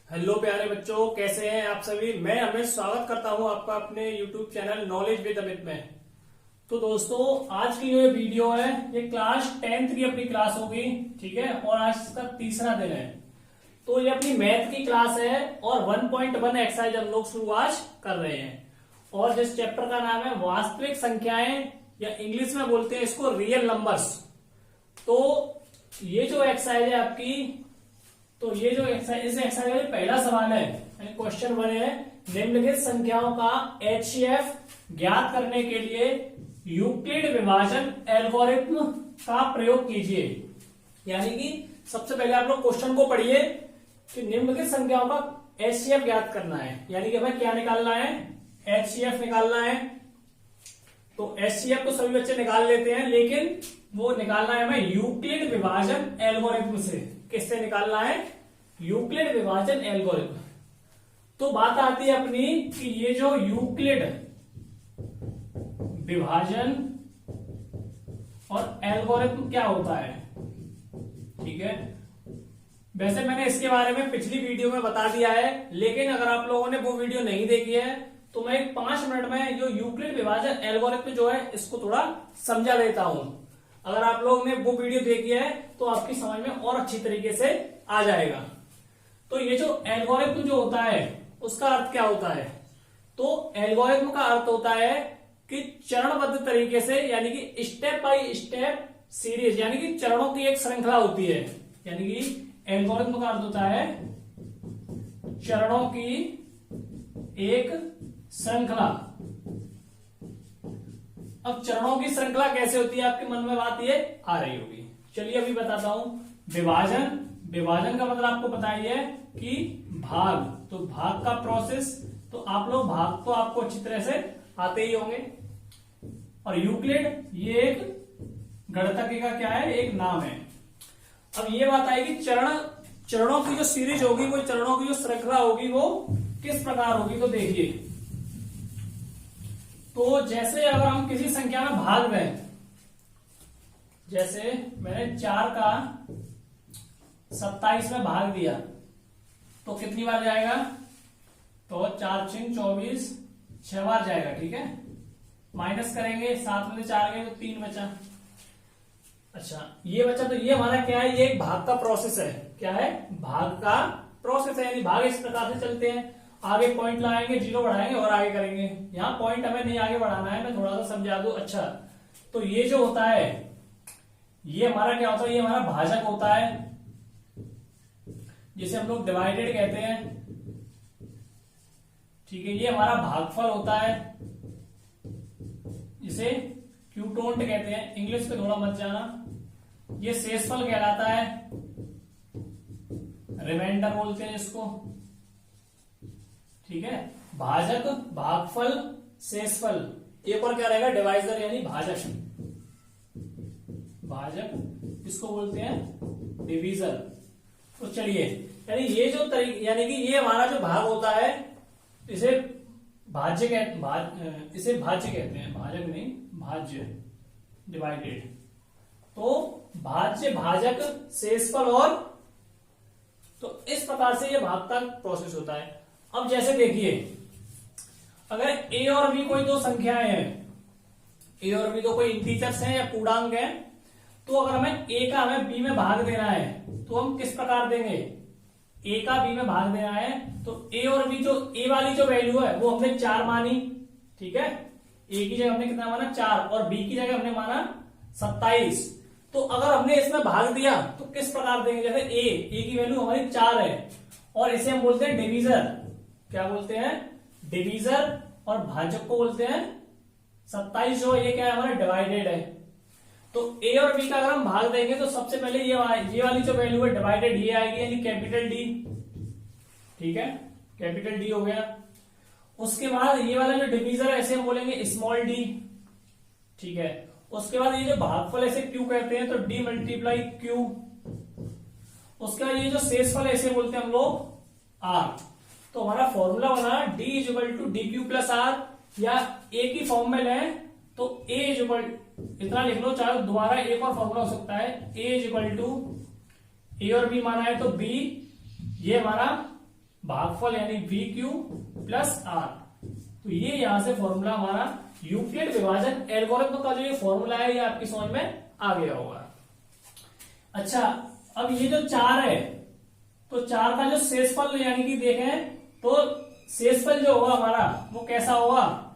Hello प्यारे बच्चों, कैसे हैं आप सभी। मैं अमित स्वागत करता हूं आपका अपने YouTube channel knowledge with Amit में। तो दोस्तों, आज की जो ये वीडियो है ये क्लास 10th की अपनी क्लास होगी, ठीक है। और आज इसका तीसरा दिन है। तो ये अपनी मैथ की क्लास है और 1.1 एक्सरसाइज हम लोग शुरू आज कर रहे हैं। और जिस चैप्टर का नाम है वास्तविक संख्याएं, या इंग्लिश में बोलते हैं इसको रियल नंबर्स। तो ये जो एक्सरसाइज है आपकी, तो ये जो एक्सरसाइज, इस एक्सरसाइज में पहला सवाल है, क्वेश्चन 1 है, निम्नलिखित संख्याओं का HCF ज्ञात करने के लिए यूक्लिड विभाजन एल्गोरिथ्म का प्रयोग कीजिए। यानी कि सबसे पहले आप लोग क्वेश्चन को पढ़िए कि निम्नलिखित संख्याओं का HCF ज्ञात करना है। यानी कि हमें क्या निकालना है, HCF निकालना है। तो HCF तो सभी बच्चे निकाल लेते हैं, लेकिन वो निकालना है हमें यूक्लिड विभाजन एल्गोरिथ्म से। किससे निकालना है, यूक्लिड विभाजन एल्गोरिथ्म। तो बात आती है अपनी कि ये जो यूक्लिड विभाजन और एल्गोरिथ्म क्या होता है, ठीक है। वैसे मैंने इसके बारे में पिछली वीडियो में बता दिया है, लेकिन अगर आप लोगों ने वो वीडियो नहीं देखी है तो मैं 5 मिनट में जो यूक्लिड विभाजन एल्गोरिथ्म जो है इसको थोड़ा समझा देता हूं। अगर आप लोगों ने वो वीडियो देखी है तो आपकी समझ में और अच्छी तरीके से आ जाएगा। तो ये जो एल्गोरिथ्म जो होता है उसका अर्थ क्या होता है, तो एल्गोरिथ्म का अर्थ होता है कि चरणबद्ध तरीके से, यानी कि स्टेप बाय स्टेप सीरीज, यानी कि चरणों की एक श्रृंखला होती है। यानी कि एल्गोरिथ्म का अर्थ होता है चरणों की एक श्रृंखला। अब चरणों की श्रृंखला कैसे होती है, आपके मन में बात ये आ रही होगी। चलिए अभी बताता हूं। विभाजन, विभाजन का मतलब आपको पता ही है कि भाग, तो भाग का प्रोसेस, तो आप लोग भाग तो आपको अच्छी तरह से आते ही होंगे। और यूक्लिड ये एक गणितज्ञ का क्या है, एक नाम है। अब ये बात आएगी चरणों की जो सीरीज होगी, वो चरणों की जो श्रृंखला होगी वो किस प्रकार होगी। तो देखिए, तो जैसे अगर हम किसी संख्या में भाग दें, जैसे मैंने 4 का 27 में भाग दिया, तो कितनी बार जाएगा, तो 4 6 24, 6 बार जाएगा, ठीक है। माइनस करेंगे, 7 में से 4 गए तो 3 बचा। अच्छा, ये बचा, तो ये हमारा क्या है, ये एक भाग का प्रोसेस है। क्या है, भाग का प्रोसेस है। यानी भाग इस प्रकार से चलते हैं, आगे पॉइंट लगाएंगे, 0 बढ़ाएंगे और आगे करेंगे। यहाँ पॉइंट हमें नहीं आगे बढ़ाना है, मैं थोड़ा सा समझा दूं। अच्छा, तो ये जो होता है ये हमारा क्या होता है, ये हमारा भाजक होता है, जिसे हम लोग डिवाइडेड कहते हैं, ठीक है। ये हमारा भागफल होता है, जिसे क्यूटोंट कहते हैं। इंग्लिश पे थोड़ा मत जाना। ये शेषफल कहलाता है, रिमाइंडर बोलते हैं इसको, ठीक है। भाजक, भागफल, शेषफल। एक और क्या रहेगा, डिवाइजर यानी भाजक। भाजक इसको बोलते हैं डिवीजर। तो चलिए, यानी ये जो तरीके, यानी कि ये हमारा जो भाग होता है इसे भाज्य इसे भाज्य कहते हैं, भाजक नहीं, भाज्य, डिवाइडेड। तो भाज्य, भाजक, शेषफल, और तो इस प्रकार से ये भाग का प्रोसेस होता है। अब जैसे देखिए, अगर a और b कोई दो संख्याएं हैं, a और b तो कोई इंटीजर्स हैं या पूर्णांक हैं, तो अगर हमें a का हमें b में भाग देना है तो हम किस प्रकार देंगे, a का b में भाग देना है तो a और b, जो a वाली जो वैल्यू है वो हमने 4 मानी, ठीक है। a की जगह हमने कितना माना, 4, और b की जगह हमने माना 27। तो अगर हमने इसमें भाग दिया तो किस प्रकार देंगे, जैसे a की वैल्यू हमारी 4 है और इसे हम बोलते हैं डिवीजर। क्या बोलते हैं, डिवीजर। और भाजक को बोलते हैं 27, जो ये क्या है, हमारा डिवाइडेड है। तो a और b का अगर हम भाग देंगे तो सबसे पहले ये वाली जो वैल्यू है डिवाइडेड ये आएगी, यानी कैपिटल D, ठीक है, कैपिटल D हो गया। उसके बाद ये वाला जो डिवीजर है इसे हम बोलेंगे स्मॉल d, ठीक है। उसके बाद ये जो भागफल ऐसे q कहते हैं, तो d मल्टीप्लाई q। उसके बाद ये जो शेषफल है इसे बोलते हैं हम लोग r। तो हमारा फॉर्मूला बना d equal to D q plus r, या a की फॉर्म में लें तो a इक्वल, इतना लिख लो, चाहे दोबारा एक और फॉर्मूला हो सकता है, a इक्वल टू ए और बी माना है तो b, ये हमारा भागफल यानी वी क्यू प्लस आर। तो ये यहां से फॉर्मूला हमारा यूक्लिड विभाजन एल्गोरिथम का जो ये फॉर्मूला है ये आपकी समझ में आ गया होगा। अच्छा, अब ये जो 4 है तो 4 का जो शेषफल यानी कि देखें तो शेषफल जो होगा हमारा वो कैसा होगा,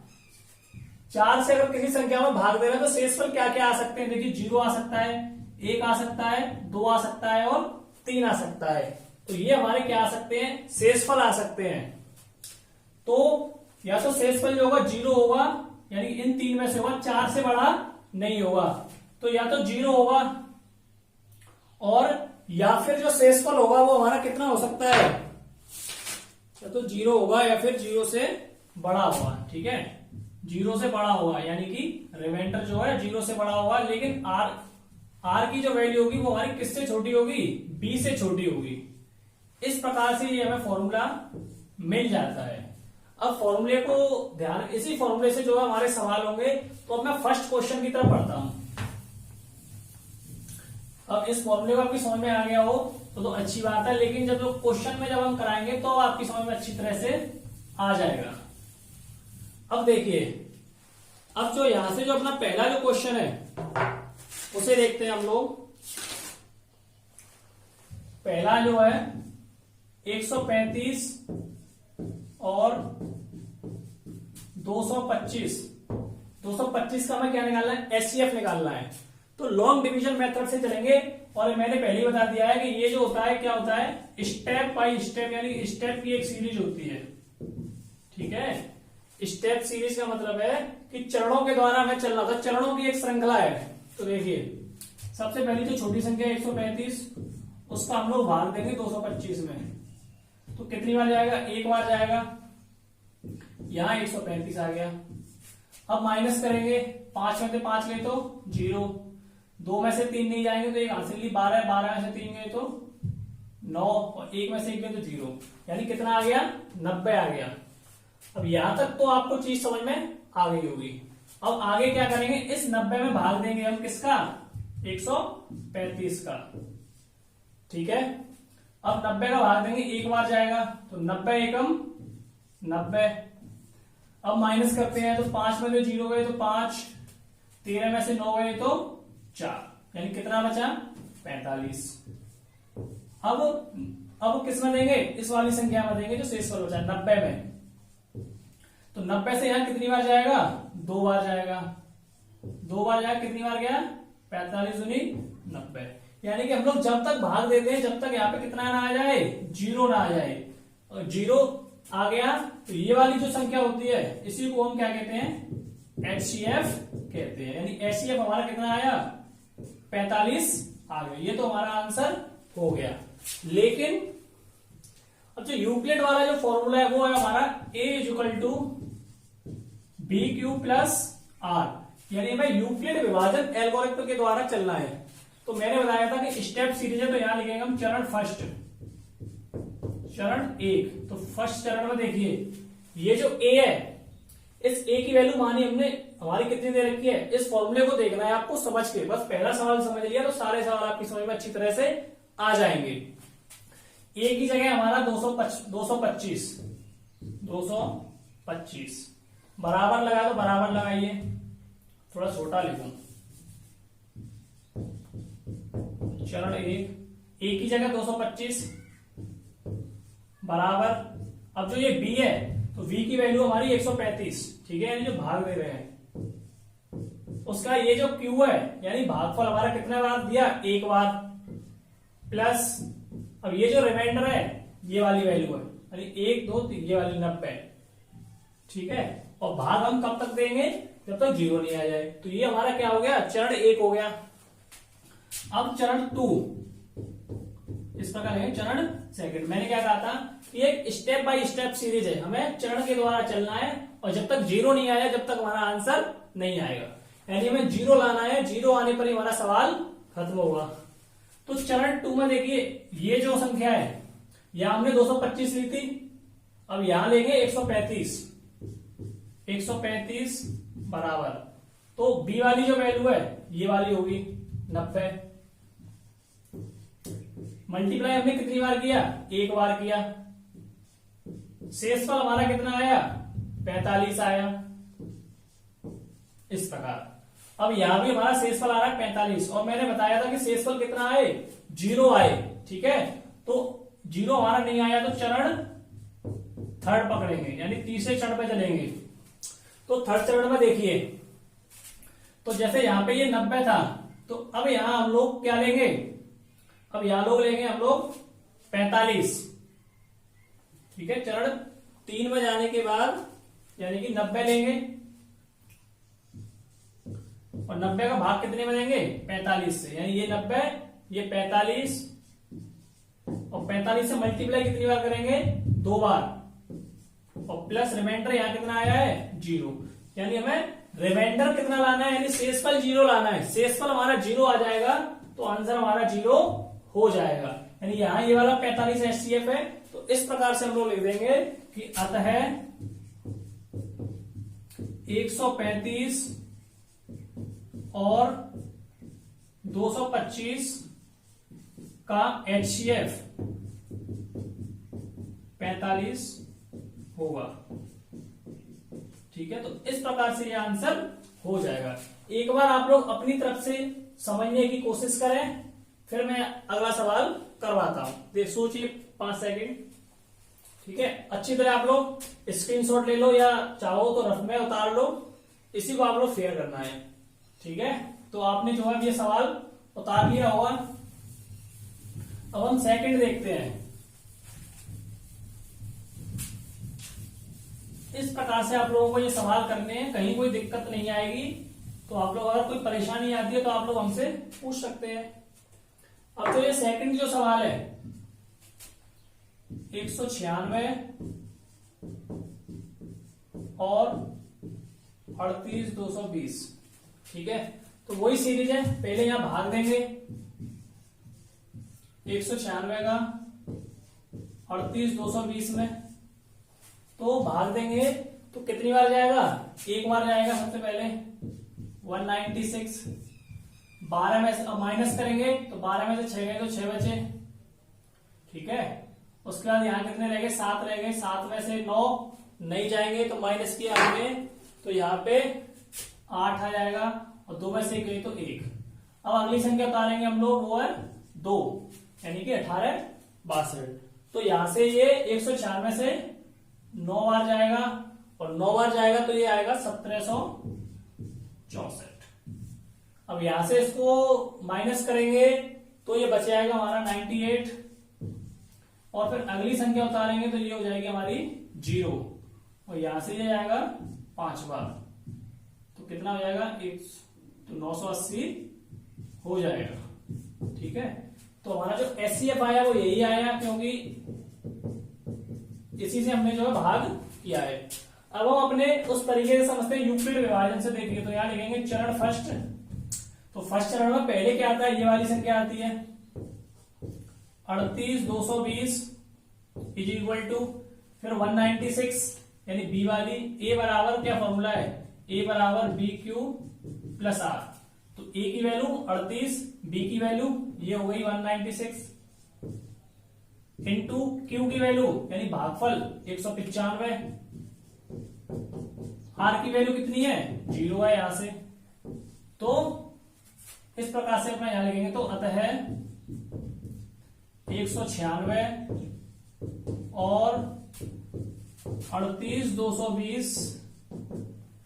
4 से अगर किसी संख्या में भाग दे रहे हैं तो शेषफल क्या क्या आ सकते हैं, देखिए 0 आ सकता है, 1 आ सकता है, 2 आ सकता है और 3 आ सकता है। तो ये हमारे क्या आ सकते हैं, शेषफल आ सकते हैं। तो या तो शेषफल जो होगा 0 होगा यानी इन 3 में से होगा, 4 से बड़ा नहीं होगा, तो या तो 0 होगा और या फिर जो शेषफल होगा वो हमारा कितना हो सकता है, या तो 0 होगा या फिर 0 से बड़ा होगा। ठीक है, 0 से बड़ा होगा यानी कि रिमाइंडर जो है 0 से बड़ा होगा, लेकिन आर की जो वैल्यू होगी वो हमारी किससे छोटी होगी, बी से छोटी होगी। इस प्रकार से ये हमें फॉर्मूला मिल जाता है। अब फॉर्मूले को ध्यान, इसी फॉर्मूले से जो है हमारे सवाल होंगे। तो अब मैं फर्स्ट क्वेश्चन की तरफ बढ़ता हूं। अब इस फॉर्मूले को आपकी समझ में आ गया हो तो अच्छी बात है, लेकिन जब लोग क्वेश्चन में जब हम कराएंगे तो आपकी समझ में अच्छी तरह से आ जाएगा। अब देखिए, अब जो यहां से जो अपना पहला जो क्वेश्चन है उसे देखते हैं हम लोग। पहला जो है 135 और 225 का हमें क्या निकालना है, एचसीएफ निकालना है। तो लॉन्ग डिवीजन मेथड से चलेंगे और मैंने पहले ही बता दिया है कि ये जो होता है क्या होता है, स्टेप बाय स्टेप यानी स्टेप की एक सीरीज होती है। ठीक है, स्टेप सीरीज का मतलब है कि चरणों के द्वारा हमें चलना था, चरणों की एक श्रृंखला है। तो देखिए, सबसे पहली जो छोटी संख्या 135 उसका हम लोग भाग देंगे 225 में, तो कितनी बार जाएगा, एक बार जाएगा, यहां 135 आ गया। अब माइनस करेंगे, 5 में से 5 गए तो 0, 2 में से 3 नहीं जाएंगे तो एक हासिल ली, 12, 12 में से 3 गए तो 9 और 1 में से 1 गए तो 0, यानी कितना आ गया, 90 आ गया। अब यहां तक तो आपको चीज समझ में आ गई होगी। अब आगे क्या करेंगे, इस 90 में भाग देंगे हम किसका, 135 का। ठीक है, अब 90 का भाग देंगे, एक बार जाएगा तो 90 एकम 90। अब माइनस करते हैं तो 5 में जो 0 गए तो 5, 13 में से 9 गए तो 4, यानी कितना बचा, 45। अब किस में देंगे, इस वाली संख्या में देंगे जो शेषफल बचा 90 में। तो 90 से यहां कितनी बार जाएगा, 2 बार जाएगा, 2 बार जाएगा, कितनी बार गया, 45 दूनी 90। यानी कि हम लोग जब तक भाग देते हैं जब तक यहाँ पे कितना ना आ जाए, 0 ना आ जाए। और 0 आ गया तो ये वाली जो संख्या होती है इसी को हम क्या कहते हैं, एचसीएफ कहते हैं। यानी एचसीएफ हमारा कितना आया, 45 आ गया। ये तो हमारा आंसर हो गया। लेकिन अब जो यूक्लिड वाला जो फॉर्मूला है वो है हमारा a = BQ प्लस आर, यानी हमें यूक्लिड विभाजन एल्गोरिथम के द्वारा चलना है। तो मैंने बताया था कि स्टेप सीरीज है, तो यहां लिखेंगे हम चरण फर्स्ट, चरण 1। तो फर्स्ट चरण में देखिए ये जो a है, इस a की वैल्यू मानी हमने हमारी कितनी दे रखी है, इस फॉर्मूले को देखना है आपको समझ के। बस पहला सवाल समझ लिया तो सारे सवाल आपकी समझ में अच्छी तरह से आ जाएंगे। a की जगह हमारा 225 बराबर लगा तो बराबर लगाइए, थोड़ा छोटा लिखूं, चरण 1 a की जगह 225 बराबर, अब जो ये b है तो v की वैल्यू हमारी 135, ठीक है, यानी जो भाग दे रहे हैं उसका ये जो q है यानी भागफल हमारा कितने बार दिया, एक बार, प्लस अब ये जो रिमाइंडर है ये वाली वैल्यू है यानी 1 2 3 ये वाली 90, ठीक है। और भाग हम कब तक देंगे, जब तक 0 नहीं आ जाए। तो ये हमारा क्या हो गया, चरण 1 हो गया। अब चरण 2 इस प्रकार है, चरण सेकंड। मैंने क्या कहा था, ये एक स्टेप बाय स्टेप सीरीज है, हमें चरण के द्वारा चलना है और जब तक 0 नहीं आया जब तक हमारा आंसर नहीं आएगा। यानी हमें 0 लाना है, 0 आने पर ही हमारा सवाल खत्म होगा। तो चरण 2 में देखिए ये जो संख्या है यहां हमने 225 ली थी, अब यहां लेंगे 135 बराबर, तो बी वाली जो वैल्यू है ये वाली होगी 90। मल्टीप्लाई हमने कितनी बार किया, एक बार किया, शेषफल हमारा कितना आया, 45 आया, इस प्रकार। अब यहां भी हमारा शेषफल आ रहा है 45, और मैंने बताया था कि शेषफल कितना आए, 0 आए, ठीक है। तो 0 हमारा नहीं आया तो चरण थर्ड पकड़ेंगे, यानी तीसरे चरण पे चलेंगे। तो थर्ड चरण में देखिए, तो जैसे यहां पे ये 90 था, तो अब यहां हम लोग क्या लेंगे, अब यहां लोग लेंगे हम लोग 45, ठीक है। चरण 3 में जाने के बाद यानी कि 90 लेंगे, और 90 का भाग कितने में देंगे, 45 से, यानी ये 90, ये 45, और 45 से मल्टीप्लाई कितनी बार करेंगे, 2 बार, और प्लस रिमाइंडर यहां कितना आया है, 0, यानी हमें रिमाइंडर कितना लाना है, यानी शेषफल 0 लाना है। शेषफल हमारा 0 आ जाएगा तो आंसर हमारा 0 हो जाएगा, यानी यहां ये वाला 45 एचसीएफ है। तो इस प्रकार से हम लोग लिख देंगे कि अतः 135 और 225 का एचसीएफ 45 होगा, ठीक है। तो इस प्रकार से ये आंसर हो जाएगा। एक बार आप लोग अपनी तरफ से समझने की कोशिश करें, फिर मैं अगला सवाल करवाता हूं। सोचिए 5 सेकंड, ठीक है। अच्छी तरह आप लोग स्क्रीनशॉट ले लो, या चाहो तो रफ में उतार लो, इसी को आप लोग शेयर करना है, ठीक है। तो आपने जो है ये सवाल उतार लिया होगा। अब हम सेकंड देखते हैं। इस प्रकार से आप लोगों को ये सवाल करने हैं, कहीं कोई दिक्कत नहीं आएगी। तो आप लोग अगर कोई परेशानी आती है तो आप लोग हमसे पूछ सकते हैं। अब तो ये सेकंड जो सवाल है, 196 और 38,220, ठीक है। तो वही सीरीज है, पहले यहां भाग देंगे 196 का 38,220 में, तो भाग देंगे तो कितनी बार जाएगा, एक बार जाएगा। सबसे पहले 196, 12 में से अब माइनस करेंगे तो 12 में से 6 गए तो 6 बचे, ठीक है। उसके बाद यहां कितने रह गए, 7 रह गए, 7 में से 9 नहीं जाएंगे तो माइनस किया हमने, तो यहाँ पे 8 आ जाएगा, और 2 में से गए तो 1। अब अगली संख्या उतारेंगे हम लोग, वो है 2, यानी कि 18 62। तो यहां से ये 196 से 9 बार जाएगा, और 9 बार जाएगा तो ये आएगा 1764। अब यहां से इसको माइनस करेंगे तो ये बच जाएगा हमारा 98, और फिर अगली संख्या उतारेंगे तो ये हो जाएगी हमारी 0, और यहां से ये जाएगा 5 बार, तो कितना हो जाएगा, 980 हो जाएगा, ठीक है। तो हमारा जो एचसीएफ आया वो यही आया, क्योंकि इसी से हमने जो है भाग किया है। अब हम अपने उस तरीके से समझते हैं यूक्लिड विभाजन से। देखिए तो यहाँ लिखेंगे चरण फर्स्ट। तो फर्स्ट चरण में पहले क्या आता है, ये वाली संख्या आती है 38,220 इज इक्वल टू, फिर 196 यानी बी वाली, ए बराबर क्या फॉर्मूला है, ए बराबर बी क्यू प्लस आर। तो ए की वैल्यू 38, बी की वैल्यू ये हो गई 196, इंटू क्यू की वैल्यू यानी भागफल 195, आर की वैल्यू कितनी है, 0 है यहां से। तो इस प्रकार से अपना यहां लिखेंगे, तो अतः 196 और 38,220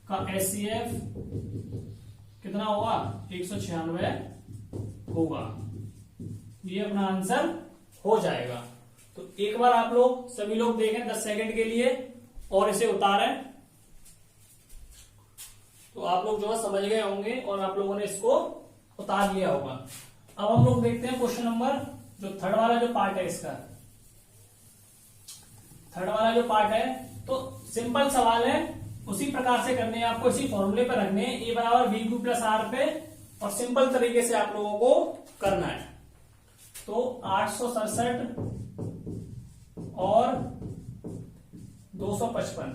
का एचसीएफ कितना होगा, 196 होगा। ये अपना आंसर हो जाएगा। तो एक बार आप लोग सभी लोग देखें 10 सेकंड के लिए और इसे उतारें, तो आप लोग जो है समझ गए होंगे और आप लोगों ने इसको उतार लिया होगा। अब हम लोग देखते हैं क्वेश्चन नंबर जो थर्ड वाला जो पार्ट है, इसका थर्ड वाला जो पार्ट है, तो सिंपल सवाल है, उसी प्रकार से करने हैं आपको, इसी फॉर्मूले पर रखने हैं, ए बराबर बी क्यू प्लस आर पे, और सिंपल तरीके से आप लोगों को करना है। तो 867 और 255।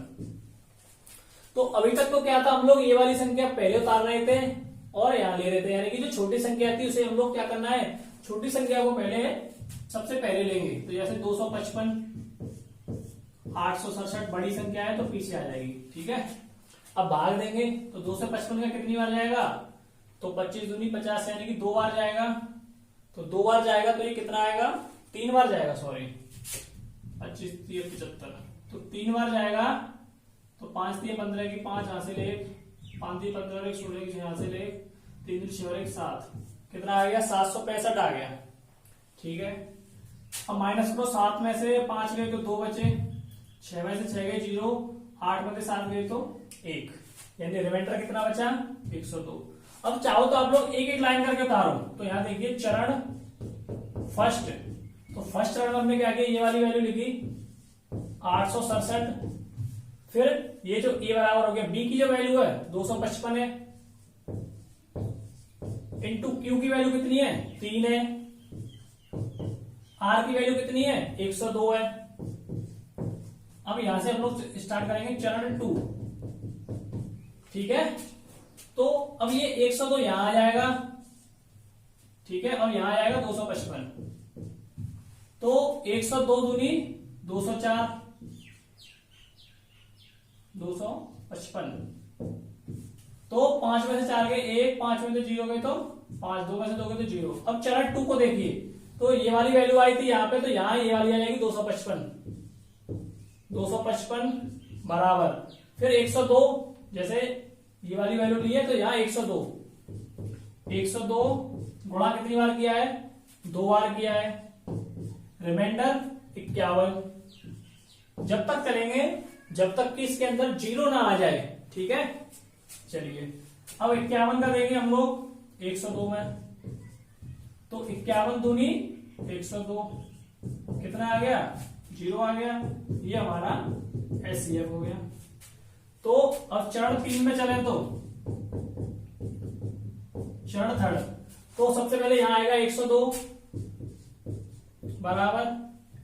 तो अभी तक तो क्या था, हम लोग ये वाली संख्या पहले उतार रहे थे और यहां ले रहे थे, यानी कि जो छोटी संख्या थी उसे हम लोग क्या करना है, छोटी संख्या को पहले सबसे पहले लेंगे। तो जैसे 255 867 बड़ी संख्या है तो पीछे आ जाएगी। ठीक है, अब भाग देंगे तो 2 से 55 का कितनी बार जाएगा, तो 25 दूनी 50 यानी कि 2 बार जाएगा। तो 2 बार जाएगा तो ये कितना आएगा, 3 बार जाएगा, सॉरी 25 3 75, तो 3 बार जाएगा। तो 5 3 15 की 5 हासिल 1, 5 3 15 1 16 की 6 हासिल 1, 3 6 1 7, कितना आ गया 765 आ गया। ठीक है, अब माइनस करो, 7 में से 5 गए तो 2 बचे, 6 में से 6 गए 0, 8 में से 7 गए तो 1, यानी रिमाइंडर कितना बचा 102। अब चाहो तो आप लोग एक एक लाइन करके उतारो। तो यहां देखिए चरण फर्स्ट, तो फर्स्ट चरण में हमने क्या किया, ये वाली वैल्यू लिखी 867, फिर ये जो ए बराबर हो गया बी की जो वैल्यू है 255 है, इंटू क्यू की वैल्यू कितनी है 3 है, आर की वैल्यू कितनी है 102 है। अब यहां से हम लोग स्टार्ट करेंगे चरण 2। ठीक है, तो अब ये 102 यहां आ जाएगा। ठीक है, और यहां आएगा 255, तो 102 दूनी 204, 255, तो 5 में से 4 गए 1, 5 में से 0 गए तो 5, 2 में से 2 गए तो 0। अब चरण 2 को देखिए, तो ये वाली वैल्यू आई थी यहाँ पे, तो यहां ये वाली आ जाएगी 255, 255 बराबर, फिर 102, जैसे ये वाली वैल्यू ली है तो यहाँ 102, 102 गुणा कितनी बार किया है 2 बार किया है, रिमाइंडर 51। जब तक चलेंगे जब तक कि इसके अंदर 0 ना आ जाए। ठीक है, चलिए अब 51 का देंगे हम लोग 102 में, तो 51 दूनी 102, कितना आ गया 0 आ गया, ये हमारा एचसीएफ हो गया। तो अब चरण 3 में चले, तो चरण थर्ड, तो सबसे पहले यहां आएगा 102 बराबर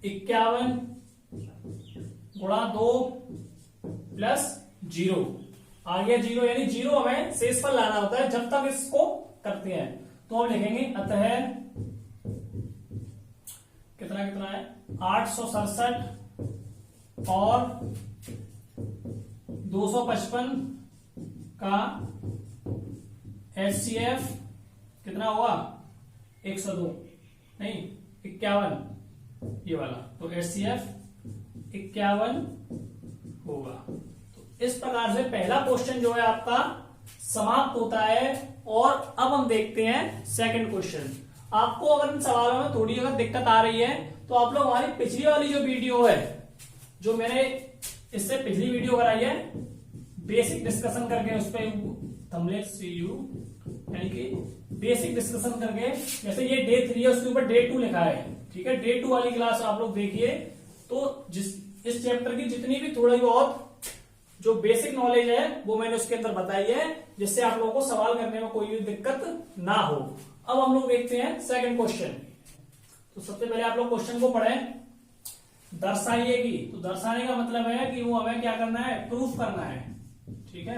51 गुणा 2 प्लस 0, आ गया 0, यानी 0 हमें शेषफल लाना होता है जब तक इसको करते हैं। तो हम लिखेंगे अतः कितना कितना है 867 और 255 का एचसीएफ कितना होगा 102 नहीं 51, ये वाला, तो एचसीएफ 51 होगा। तो इस प्रकार से पहला क्वेश्चन जो है आपका समाप्त होता है। और अब हम देखते हैं सेकंड क्वेश्चन। आपको अगर इन सवालों में थोड़ी अगर दिक्कत आ रही है तो आप लोग हमारी पिछली वाली जो वीडियो है, जो मैंने इससे पिछली वीडियो कराई है बेसिक डिस्कशन करके, उस पर थंबनेल सीयू यानी कि बेसिक डिस्कशन करके, जैसे ये डे 3 है उसके ऊपर डे 2 लिखा है। ठीक है, डे 2 वाली क्लास आप लोग देखिए, तो इस चैप्टर की जितनी भी थोड़ी बहुत जो बेसिक नॉलेज है वो मैंने उसके अंदर बताई है, जिससे आप लोगों को सवाल करने में कोई भी दिक्कत ना हो। अब हम लोग देखते हैं सेकंड क्वेश्चन। तो सबसे पहले आप लोग क्वेश्चन को पढ़ें। दर्शाइएगी, तो दर्शाने का मतलब है कि वो हमें क्या करना है, प्रूफ करना है। ठीक है,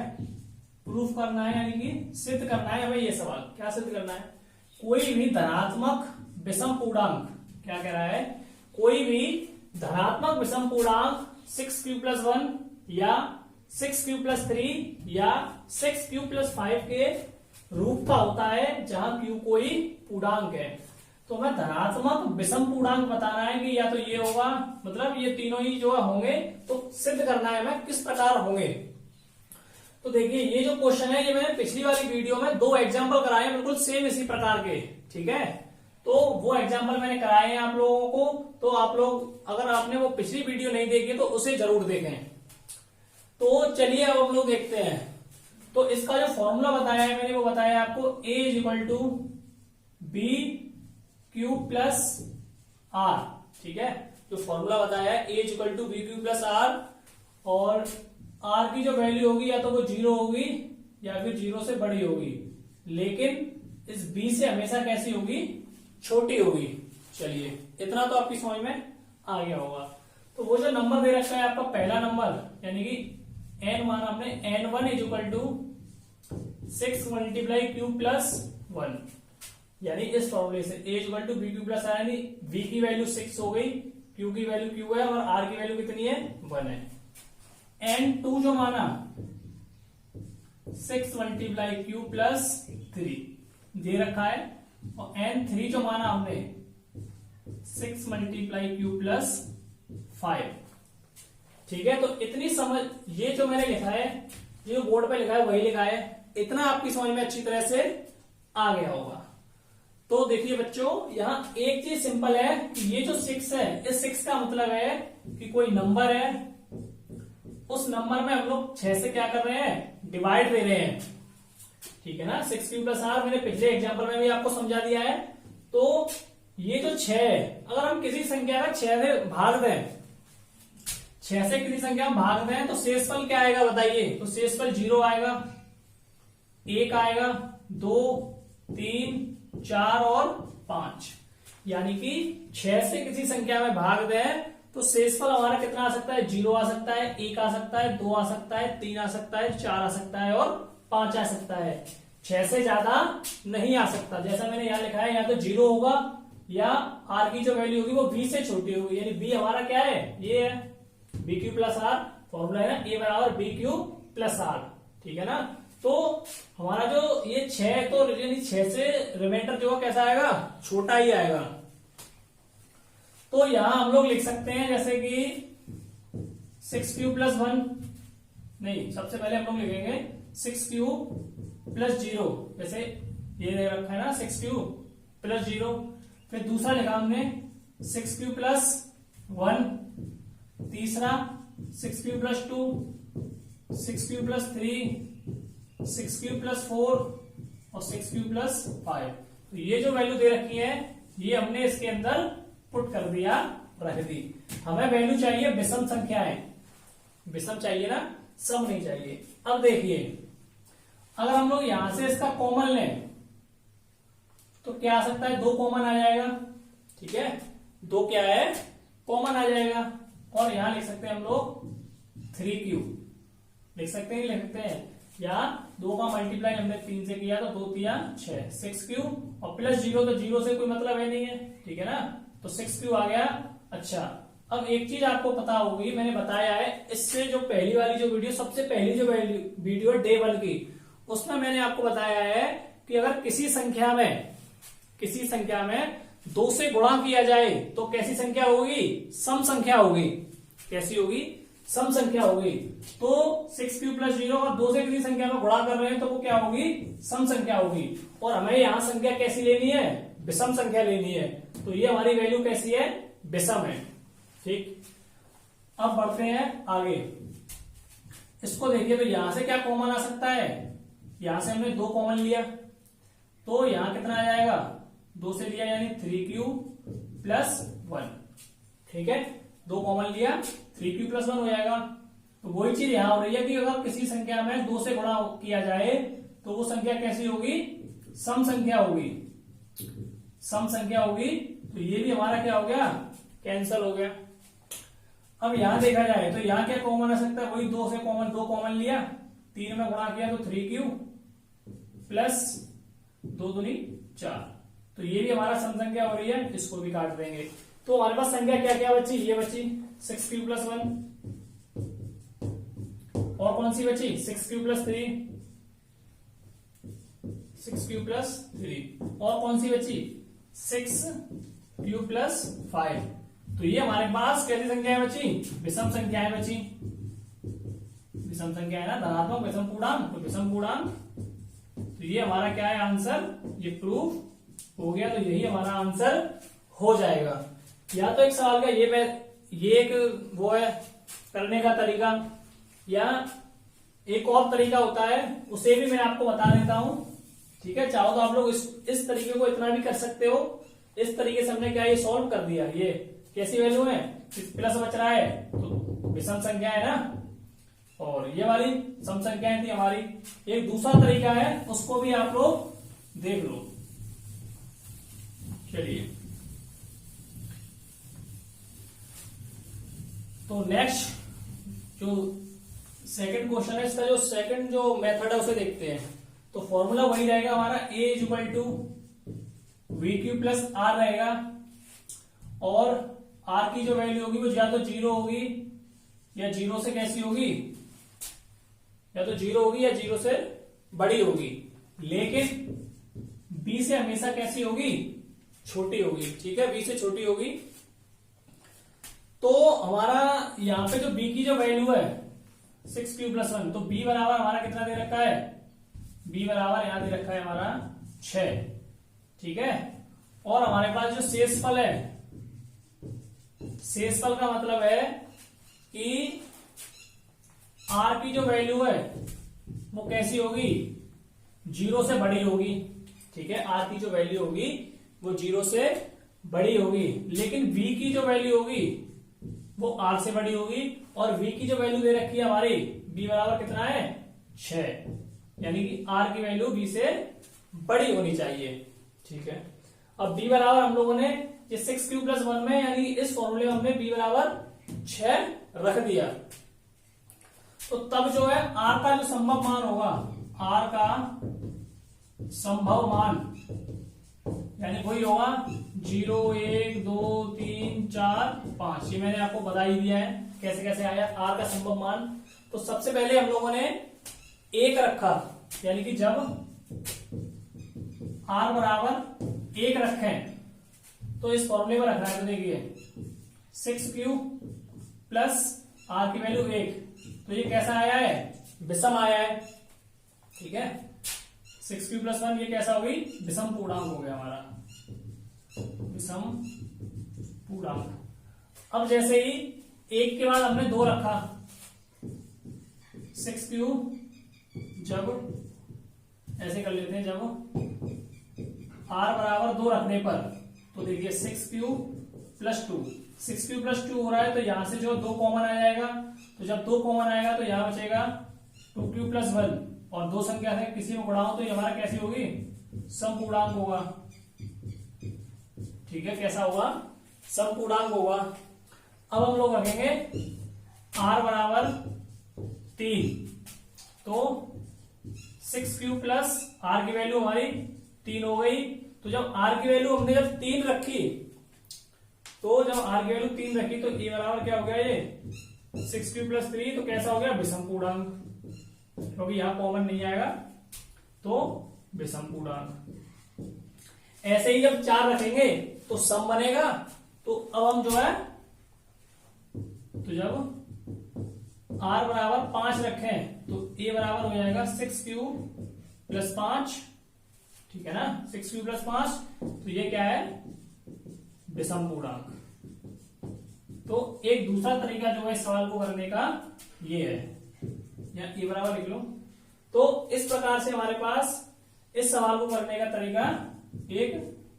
प्रूफ करना है यानी कि सिद्ध करना है हमें। ये सवाल क्या सिद्ध करना है, कोई भी धनात्मक विषम पूर्णांक, क्या कह रहा है, कोई भी धनात्मक विषम पूर्णांक 6q+1 या 6q+3 या 6q+5 के रूप का होता है जहां q कोई पूर्णांक है। तो हमें धनात्मक विषम पूर्णांक बताना है कि या तो ये होगा, मतलब ये तीनों ही जो होंगे, तो सिद्ध करना है हमें किस प्रकार होंगे। तो देखिए ये जो क्वेश्चन है ये मैंने पिछली वाली वीडियो में 2 एग्जाम्पल कराए हैं बिल्कुल सेम इसी प्रकार के। ठीक है, तो वो एग्जाम्पल मैंने कराए हैं आप लोगों को, तो आप लोग अगर आपने वो पिछली वीडियो नहीं देखी तो उसे जरूर देखें। तो चलिए अब हम लोग देखते हैं। तो इसका जो फॉर्मूला बताया है मैंने, वो बताया आपको a b/q+r। ठीक है, जो फॉर्मूला बताया है a/b/q+r, और r की जो वैल्यू होगी या तो वो 0 होगी या फिर 0 से बड़ी होगी, लेकिन इस b से हमेशा कैसी होगी, छोटी होगी। चलिए इतना तो आपकी समझ में आ गया होगा। तो वो जो नंबर दे रखा है आपका पहला नंबर, यानी कि n मान हमने n1 = 6 × q+1, यानी इस फॉर्मूले से a = bq+r, यानी v की वैल्यू 6 हो गई, Q की वैल्यू Q है और R की वैल्यू कितनी है 1 है। N2 जो माना 6 मल्टीप्लाई Q प्लस 3 दे रखा है, और N3 जो माना हमने 6 मल्टीप्लाई Q प्लस 5। ठीक है, तो इतनी समझ, ये जो मैंने लिखा है, जो बोर्ड पे लिखा है वही लिखा है, इतना आपकी समझ में अच्छी तरह से आ गया होगा। तो देखिए बच्चों, यहाँ एक चीज सिंपल है कि ये जो 6 है, इस 6 का मतलब है कि कोई नंबर है, उस नंबर में हम लोग 6 से क्या कर रहे हैं, डिवाइड दे रहे हैं। ठीक है ना, 6Q प्लस R मैंने पिछले एग्जाम्पल में भी आपको समझा दिया है। तो ये जो 6 है, अगर हम किसी संख्या का 6 से भाग दें, 6 से किसी संख्या में भाग दें, तो शेषफल क्या आएगा बताइए? तो शेषफल 0 आएगा, 1 आएगा, 2, 3, 4 और 5। यानी कि 6 से किसी संख्या में भाग दें तो शेषफल हमारा कितना आ सकता है? 0 आ सकता है, 1 आ सकता है, 2 आ सकता है, 3 आ सकता है, 4 आ सकता है और 5 आ सकता है। 6 से ज्यादा नहीं आ सकता। जैसा मैंने यहाँ लिखा है, या तो 0 होगा या R की जो वैल्यू होगी वो B से छोटी होगी। यानी B हमारा क्या है? ये है BQ प्लस R, फॉर्मूला है ना, A बराबर BQ प्लस R। ठीक है ना, तो हमारा जो ये 6, तो 6 से रिमाइंडर जो कैसा आएगा? छोटा ही आएगा। तो यहां हम लोग लिख सकते हैं जैसे कि 6Q प्लस 1, नहीं, सबसे पहले हम लोग लिखेंगे 6Q प्लस 0, जैसे ये दे रखा है ना 6Q प्लस 0। फिर दूसरा लिखा हमने 6Q प्लस 1, तीसरा 6Q plus 2, 6Q plus 3, 6Q plus 4 और 6Q प्लस 5। तो ये जो वैल्यू दे रखी है, ये हमने इसके अंदर पुट कर दिया, रख दी। हमें वैल्यू चाहिए विषम संख्याएं, विषम चाहिए ना, सम नहीं चाहिए। अब देखिए, अगर हम लोग यहां से इसका कॉमन लें तो क्या आ सकता है? 2 कॉमन आ जाएगा। ठीक है, 2 क्या है? कॉमन आ जाएगा। और यहां लिख सकते हैं हम लोग 3Q, लिख सकते हैं, लिख सकते हैं, या 2 का मल्टीप्लाई हमने 3 से किया तो 2 3 6, 6Q और प्लस 0, तो 0 से कोई मतलब है नहीं है। ठीक है ना, तो 6Q आ गया। अच्छा, अब एक चीज आपको पता होगी, मैंने बताया है, इससे जो पहली वाली जो वीडियो, सबसे पहली जो वीडियो है डे 1 की, उसमें मैंने आपको बताया है कि अगर किसी संख्या में 2 से गुणा किया जाए तो कैसी संख्या होगी? सम संख्या होगी। कैसी होगी? सम संख्या होगी। तो 6Q प्लस 0 और 2 से किसी संख्या में गुणा कर रहे हैं तो वो क्या होगी? सम संख्या होगी। और हमें यहां संख्या कैसी लेनी है? विषम संख्या लेनी है। तो ये हमारी वैल्यू कैसी है? विषम है। ठीक, अब बढ़ते हैं आगे। इसको देखिए, तो यहां से क्या कॉमन आ सकता है? यहां से हमने 2 कॉमन लिया, तो यहां कितना आ जाएगा? 2 से लिया यानी 3Q प्लस 1। ठीक है, 2 कॉमन लिया, 3Q प्लस 1 हो जाएगा। तो वही चीज यहां हो रही है कि अगर किसी संख्या में 2 से गुणा किया जाए तो वो संख्या कैसी होगी? सम संख्या होगी। सम संख्या होगी। तो ये भी हमारा क्या हो गया? कैंसल हो गया। अब यहां देखा जाए तो यहां क्या कॉमन आ सकता है? वही 2 से कॉमन, 2 कॉमन लिया, 3 में गुणा किया तो 3Q प्लस 2 दूनी 4। तो ये भी हमारा सम संख्या हो रही है, इसको भी काट देंगे। तो हमारे पास संख्या क्या क्या बची? ये बची 6Q प्लस 1, और कौन सी बची? 6Q प्लस 3, 6Q प्लस 3, और कौन सी बची? 6Q plus 5। तो ये हमारे पास कैसी संख्याएं बची? विषम संख्याएं बची। विषम संख्या है ना, धनात्मक विषम पूर्णांक, तो विषम पूर्णांक। तो ये हमारा क्या है? आंसर। ये प्रूफ हो गया। तो यही हमारा आंसर हो जाएगा। या तो एक सवाल का ये एक वो है करने का तरीका, या एक और तरीका होता है, उसे भी मैं आपको बता देता हूं। ठीक है, चाहो तो आप लोग इस तरीके को इतना भी कर सकते हो। इस तरीके से हमने क्या ये सॉल्व कर दिया। ये कैसी वैल्यू है? प्लस बच रहा है तो विषम संख्या है ना, और ये वाली सम संख्याएं थी हमारी। एक दूसरा तरीका है, उसको भी आप लोग देख लो। चलिए, तो नेक्स्ट जो सेकंड क्वेश्चन है, इसका जो सेकंड जो मेथड है उसे देखते हैं। तो फॉर्मूला वही रहेगा हमारा, A equal to VQ plus R रहेगा, और आर की जो वैल्यू होगी वो या तो 0 होगी या 0 से कैसी होगी, या तो 0 होगी या 0 से बड़ी होगी, लेकिन बी से हमेशा कैसी होगी, छोटी होगी। ठीक है, बी से छोटी होगी। तो हमारा यहाँ पे जो बी की जो वैल्यू है 6q + 1, तो बी बराबर हमारा कितना दे रखा है, बी बराबर यहां दे रखा है हमारा 6। ठीक है, और हमारे पास जो शेषफल है, शेषफल का मतलब है कि आर की जो वैल्यू है वो कैसी होगी, 0 से बड़ी होगी। ठीक है, आर की जो वैल्यू होगी वो 0 से बड़ी होगी, लेकिन v की जो वैल्यू होगी वो r से बड़ी होगी, और v की जो वैल्यू दे रखी है हमारी, b बराबर कितना है 6, यानी कि r की वैल्यू b से बड़ी होनी चाहिए। ठीक है, अब b बराबर हम लोगों ने ये 6q + 1 में, यानी इस फॉर्मूले में हमने b बराबर 6 रख दिया। तो तब जो है r का जो संभव मान होगा, r का संभव मान यानी वही होगा 0, 1, 2, 3, 4, 5। ये मैंने आपको बता ही दिया है कैसे कैसे आया r का संभव मान। तो सबसे पहले हम लोगों ने 1 रखा, यानी कि जब r बराबर 1 रखें तो इस फॉर्मूले में रखना है। तो देखिए 6q + r की वैल्यू 1, तो ये कैसा आया है, विषम आया है। ठीक है, 6q + 1 ये कैसा हो गई, विषम पूर्णांक हो गया हमारा, विषम पूर्णांक। अब जैसे ही 1 के बाद हमने 2 रखा, 6q जब ऐसे कर लेते हैं, जब r बराबर 2 रखने पर, तो देखिए 6q + 2, 6q + 2 हो रहा है, तो यहां से जो 2 कॉमन आ जाएगा, तो जब 2 कॉमन आएगा तो यहां बचेगा 2q + 1, और 2 संख्या से किसी में गुणा हो तो ये हमारा कैसी होगी, समपूर्णांक होगा। ठीक है, कैसा होगा, समपूर्णांक होगा। अब हम लोग रखेंगे r बराबर 3, तो 6q + r की वैल्यू हमारी 3 हो गई। तो जब r की वैल्यू हमने जब 3 रखी, तो जब r की वैल्यू 3 रखी, तो a बराबर क्या हो गया, ये 6q + 3, तो कैसा हो गया, विषम पूर्णांक, क्योंकि यहां कॉमन नहीं आएगा, तो विषम पूर्णांक। ऐसे ही जब 4 रखेंगे तो सम बनेगा। तो अब हम जो है, तो जब r बराबर 5 रखें तो a बराबर हो जाएगा 6q + 5। ठीक है ना, 6q + 5, तो ये क्या है, विषम पूर्णांक। तो एक दूसरा तरीका जो है इस सवाल को करने का ये है, या ए बराबर लिख लो। तो इस प्रकार से हमारे पास इस सवाल को करने का तरीका एक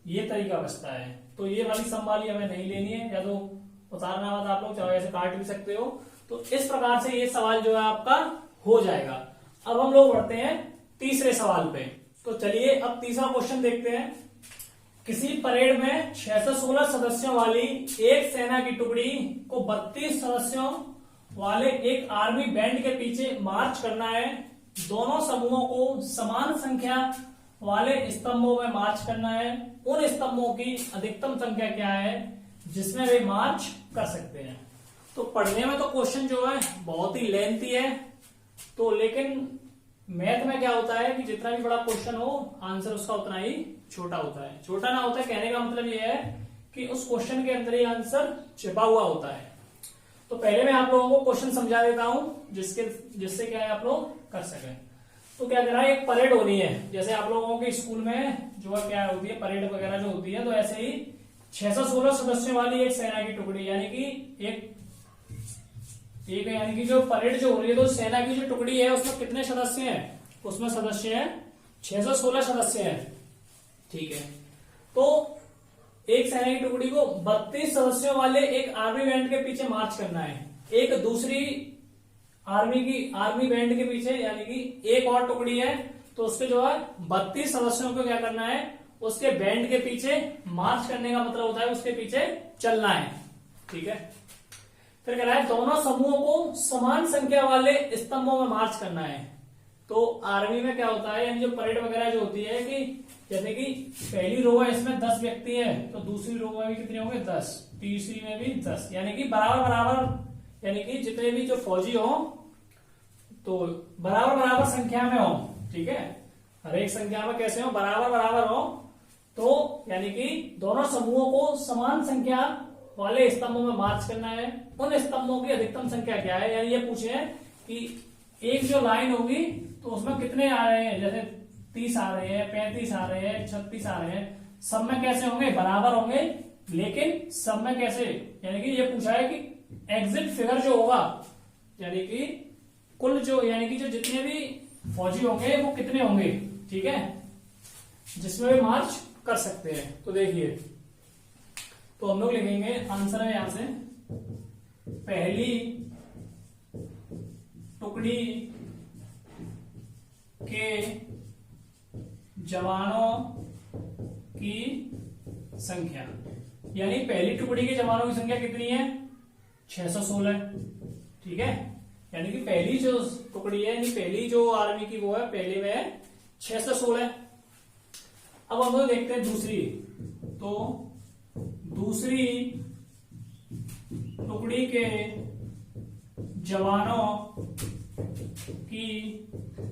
ये तरीका बचता है। तो ये वाली सम वाली हमें नहीं लेनी है, या तो उतारना मत आप लोग, चाहे ऐसे काट भी सकते हो। तो इस प्रकार से ये सवाल जो है आपका हो जाएगा। अब हम लोग बढ़ते हैं तीसरे सवाल पे। तो चलिए अब तीसरा क्वेश्चन देखते हैं। किसी परेड में 616 सदस्यों वाली एक सेना की टुकड़ी को 32 सदस्यों वाले एक आर्मी बैंड के पीछे मार्च करना है। दोनों समूहों को समान संख्या वाले स्तंभों में मार्च करना है। उन स्तंभों की अधिकतम संख्या क्या है जिसमें वे मार्च कर सकते हैं। तो पढ़ने में तो क्वेश्चन जो है बहुत ही लेंथी है, तो लेकिन मैथ में क्या होता है कि जितना भी बड़ा क्वेश्चन हो आंसर उसका उतना ही छोटा होता है। छोटा ना होता है कहने का मतलब यह है कि उस क्वेश्चन के अंदर ही आंसर छिपा हुआ होता है। तो पहले मैं आप लोगों को क्वेश्चन समझा देता हूं जिससे क्या है आप लोग कर सकें। तो क्या करा, एक परेड होनी है, जैसे आप लोगों के स्कूल में जो है क्या होती है परेड वगैरह जो होती है, तो ऐसे ही 616 सदस्यों वाली एक सेना की टुकड़ी, यानी कि एक यानी कि जो परेड जो हो रही है, तो सेना की जो टुकड़ी है उसमें कितने सदस्य हैं, उसमें सदस्य हैं 616 सदस्य हैं। ठीक है, तो एक सेना की टुकड़ी को 32 सदस्यों वाले एक आर्मी बैंड के पीछे मार्च करना है। एक दूसरी आर्मी बैंड के पीछे, यानी कि एक और टुकड़ी है, तो उसके जो है 32 सदस्यों को क्या करना है, उसके बैंड के पीछे मार्च करने का मतलब होता है उसके पीछे चलना है। ठीक है, फिर कह रहा है दोनों समूहों को समान संख्या वाले स्तंभों में मार्च करना है। तो आर्मी में क्या होता है, यानी जो परेड वगैरह जो होती है कि जैसे कि पहली रो है इसमें 10 व्यक्ति है, तो दूसरी रो में भी कितने होंगे 10, तीसरी में भी 10, यानी कि बराबर बराबर, यानी कि जितने भी जो फौजी हो तो बराबर बराबर संख्या में हो, ठीक है, हर एक संख्या में कैसे हो, बराबर बराबर हो। तो यानी कि दोनों समूहों को समान संख्या वाले स्तंभों में मार्च करना है। उन स्तंभों की अधिकतम संख्या क्या है, यानी ये पूछे कि एक जो लाइन होगी तो उसमें कितने आ रहे हैं, जैसे 30 आ रहे हैं, 35 आ रहे हैं, 36 आ रहे हैं, सब में कैसे होंगे, बराबर होंगे, लेकिन सब में कैसे, यानी कि ये पूछा है कि एग्जिट फिगर जो होगा, यानी कि कुल जो, यानी कि जो जितने भी फौजी होंगे वो कितने होंगे, ठीक है, जिसमें भी मार्च कर सकते हैं। तो देखिए, तो हम लोग लिखेंगे आंसर है यहां से, पहली टुकड़ी के जवानों की संख्या, यानी पहली टुकड़ी के जवानों की संख्या कितनी है, 616, ठीक है, यानी कि पहली जो टुकड़ी है, यानी पहली जो आर्मी की वो है, पहले में है 616। अब हम लोग देखते हैं दूसरी, तो दूसरी टुकड़ी के जवानों की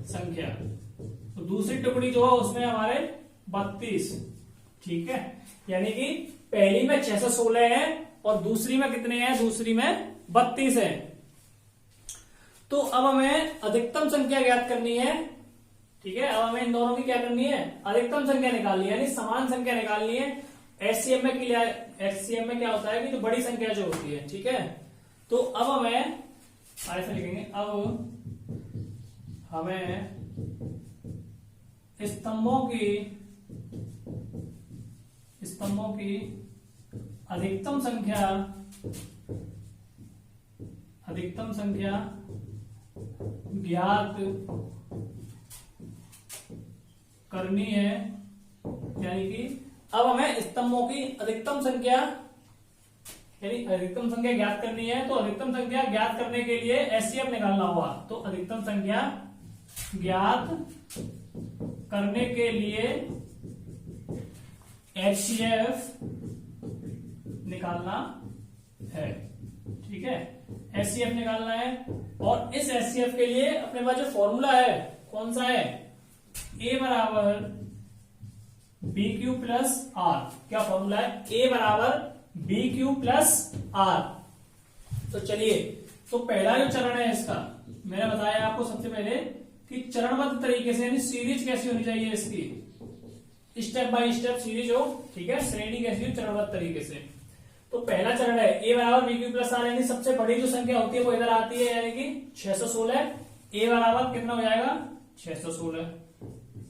संख्या, तो दूसरी टुकड़ी जो है उसमें हमारे 32, ठीक है, यानी कि पहली में 616 है और दूसरी में कितने हैं, दूसरी में 32 है। तो अब हमें अधिकतम संख्या ज्ञात करनी है, ठीक है, अब हमें इन दोनों की क्या करनी है, अधिकतम संख्या निकालनी है, यानी समान संख्या निकालनी है। एचसीएफ में क्या, एचसीएफ में क्या होता है कि जो बड़ी संख्या जो होती है, ठीक है, तो अब हमें ऐसे लिखेंगे, अब हमें स्तंभों की अधिकतम संख्या ज्ञात करनी है, यानी कि अब हमें स्तंभों की अधिकतम संख्या, यानी अधिकतम संख्या ज्ञात करनी है। तो अधिकतम संख्या ज्ञात करने के लिए एचसीएफ निकालना होगा, तो अधिकतम संख्या ज्ञात करने के लिए एचसीएफ निकालना है, ठीक है, एचसीएफ निकालना है। और इस एचसीएफ के लिए अपने पास जो फॉर्मूला है कौन सा है, ए बराबर बी क्यू प्लस आर, क्या फॉर्मूला है, ए बराबर बी क्यू प्लस आर। तो चलिए, तो पहला जो चरण है इसका, मैंने बताया आपको सबसे पहले कि चरणबद्ध तरीके से, यानी सीरीज कैसी होनी चाहिए इसकी, स्टेप बाय स्टेप सीरीज हो, ठीक है, श्रेणी कैसी हो, चरणबद्ध तरीके से। तो पहला चरण है ए बराबर बी क्यू प्लस आर, यानी सबसे बड़ी जो संख्या होती है वो इधर आती है, यानी कि 616, ए बराबर कितना हो जाएगा 616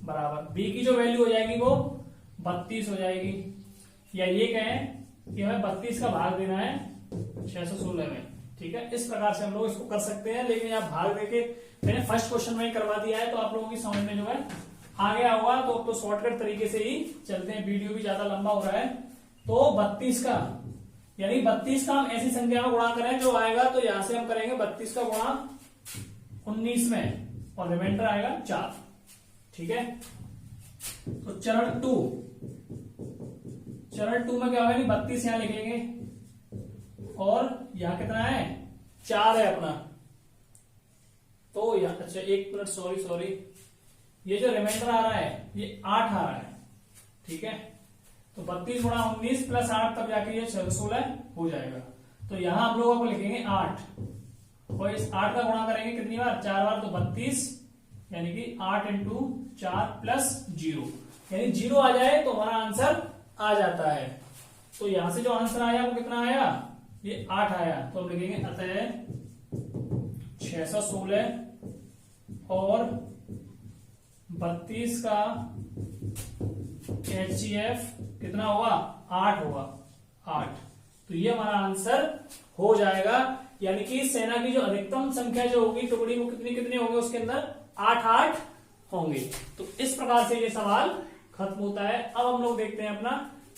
बराबर बी की जो वैल्यू हो जाएगी वो 32 हो जाएगी, या ये कहें कि हमें 32 का भाग देना है 616 में, ठीक है, इस प्रकार से हम लोग इसको कर सकते हैं। लेकिन आप भाग देके मैंने फर्स्ट क्वेश्चन में ही करवा दिया है, तो आप लोगों की समझ में जो है आ गया होगा। तो अब तो शॉर्टकट तरीके से ही चलते हैं, वीडियो भी ज्यादा लंबा हो रहा है। तो 32 का, यानी 32 का हम ऐसी संख्या में गुणा करें जो आएगा, तो यहां से हम करेंगे 32 का गुणा 19 में और रिमाइंडर आएगा 4, ठीक है। तो चरण 2 में क्या होगा, 32 यहां लिखेंगे और यहां कितना है 4 है अपना, तो यहां, अच्छा एक मिनट, सॉरी, ये जो रिमाइंडर आ रहा है ये 8 आ रहा है, ठीक है। तो 32 गुणा 19 प्लस 8, तब जाके ये 16 हो जाएगा। तो यहां हम लोगों को लिखेंगे 8 और इस 8 का गुणा करेंगे कितनी बार, 4 बार, तो 32, यानी कि 8 इंटू 4 प्लस 0, यानी 0 आ जाए तो हमारा आंसर आ जाता है। तो यहां से जो आंसर आया वो कितना आया, ये 8 आया। तो हम लिखेंगे अतः 616 और 32 का HCF कितना होगा, 8 होगा, 8। तो ये हमारा आंसर हो जाएगा, यानी कि सेना की जो अधिकतम संख्या जो होगी टुकड़ी, वो कितनी कितनी होंगे उसके अंदर, 8 होंगे। तो इस प्रकार से ये सवाल खत्म होता है। अब हम लोग देखते हैं अपना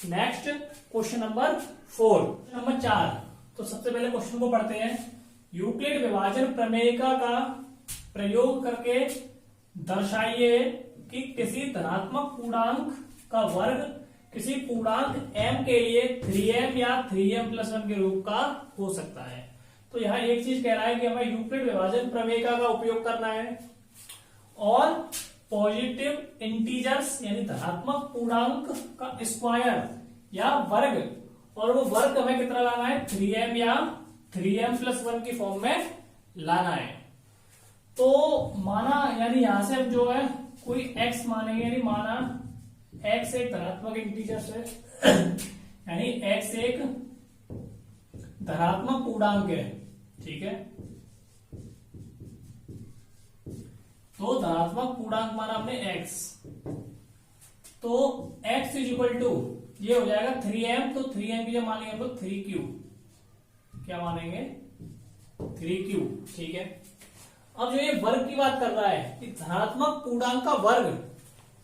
नेक्स्ट क्वेश्चन नंबर 4, नंबर 4। तो सबसे पहले क्वेश्चन को पढ़ते हैं। यूक्लिड विभाजन प्रमेयिका का प्रयोग करके दर्शाइए कि किसी धनात्मक पूर्णांक का वर्ग किसी पूर्णांक m के लिए 3m या 3m+1 के रूप का हो सकता है। तो यहाँ एक चीज कह रहा है कि हमें यूक्लिड विभाजन प्रमेय का उपयोग करना है और पॉजिटिव इंटीजर्स यानी धनात्मक पूर्णांक का स्क्वायर या वर्ग, और वो वर्ग हमें कितना लाना है 3m या 3m+1 की फॉर्म में लाना है। तो माना यानी यहां से हम जो है कोई x मानेंगे, यानी माना x एक धनात्मक इंटीजर है यानी x एक धनात्मक पूर्णांक है, ठीक है। तो धनात्मक पूर्णांक माना हमने x, तो x इज इक्वल टू ये हो जाएगा 3m, तो 3m की जब मानेंगे हम लोग 3q, क्या मानेंगे 3q, ठीक है। अब जो ये वर्ग की बात कर रहा है कि धनात्मक पूर्णांक का वर्ग,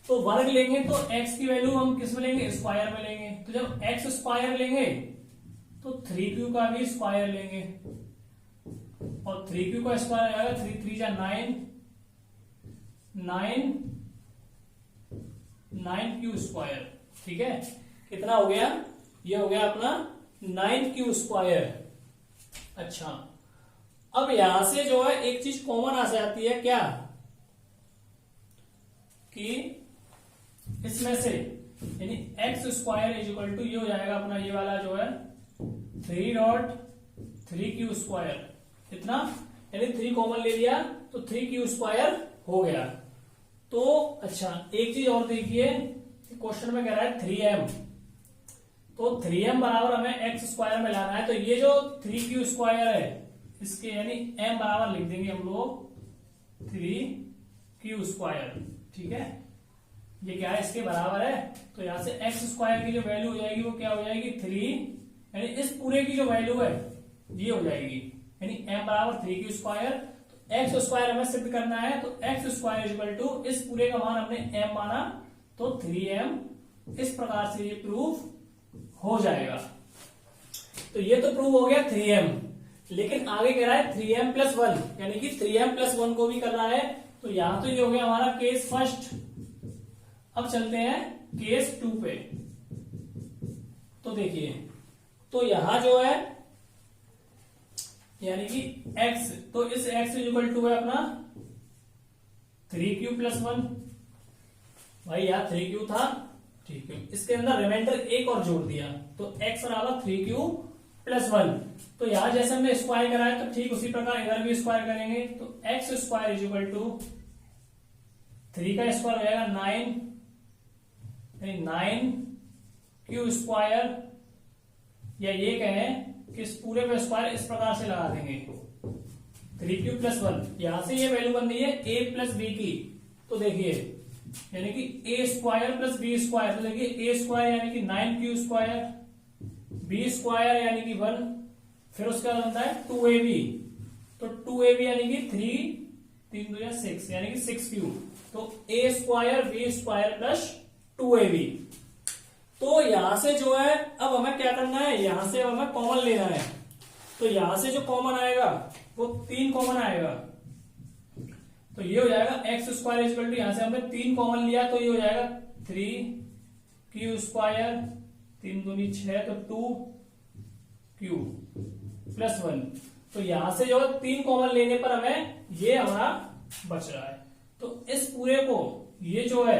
तो वर्ग लेंगे तो x की वैल्यू हम किस में लेंगे स्क्वायर में लेंगे, तो जब x स्क्वायर लेंगे तो 3q का भी स्क्वायर लेंगे, और 3q का स्क्वायर आएगा 3 3 जा 9q स्क्वायर, ठीक है। कितना हो गया, ये हो गया अपना 9q स्क्वायर। अच्छा, अब यहां से जो है एक चीज कॉमन आ जाती है, क्या कि इसमें से यानी x square is equal to ये हो जाएगा अपना ये वाला जो है 3.3q स्क्वायर, इतना यानी 3 कॉमन ले लिया तो 3q स्क्वायर हो गया। तो अच्छा एक चीज और देखिए, क्वेश्चन में कह रहा है 3m, तो 3m बराबर हमें x स्क्वायर में लाना है, तो ये जो 3q स्क्वायर है इसके यानी m बराबर लिख देंगे हम लोग 3q स्क्वायर, ठीक है। ये क्या है, इसके बराबर है, तो यहां से x स्क्वायर की जो वैल्यू हो जाएगी वो क्या हो जाएगी 3, यानी इस पूरे की जो वैल्यू है ये हो जाएगी, यानी m बराबर 3q स्क्वायर। तो x स्क्वायर हमें सिद्ध करना है, तो x square is equal to इस पूरे का मान हमने m माना तो 3m, इस प्रकार से ये प्रूफ हो जाएगा। तो ये तो प्रूव हो गया 3m, लेकिन आगे कह रहा है 3m+1, यानी कि 3m+1 को भी कर रहा है। तो यहां तो ये हो गया हमारा केस फर्स्ट। अब चलते हैं केस 2 पे। तो देखिए, तो यहां जो है यानी कि x, तो इस x इज इक्वल टू है अपना 3q+1, भाई यार 3q था, ठीक है। इसके अंदर रिमाइंडर एक और जोड़ दिया, तो x बराबर 3q+1। तो यहां जैसे हमने स्क्वायर कराया तो ठीक उसी प्रकार इधर भी स्क्वायर करेंगे, तो x square is equal to 3 का स्क्वायर हो जाएगा 9, यानी 9q स्क्वायर, या ये कहें कि इस पूरे में स्क्वायर इस प्रकार से लगा देंगे 3q+1। यहां से ये वैल्यू बन रही है a+b की, तो देखिए यानी कि a square plus b square, तो देखिए a स्क्वायर यानी कि 9q स्क्वायर, b स्क्वायर यानी कि 1, फिर उसका बनता है 2ab, तो 2ab यानी कि 3 3 2 6 यानी कि 6q, तो a square b square plus 2ab। तो यहां से जो है अब हमें क्या करना है, यहां से हमें कॉमन लेना है, तो यहां से जो कॉमन आएगा वो 3 कॉमन आएगा, तो ये हो जाएगा x square is equal to, यहां से हमने 3 कॉमन लिया तो ये हो जाएगा 3q स्क्वायर, 3 दूनी 6, तो 2q+1। तो यहां से जो 3 कॉमन लेने पर हमें ये हमारा बच रहा है। तो इस पूरे को ये जो है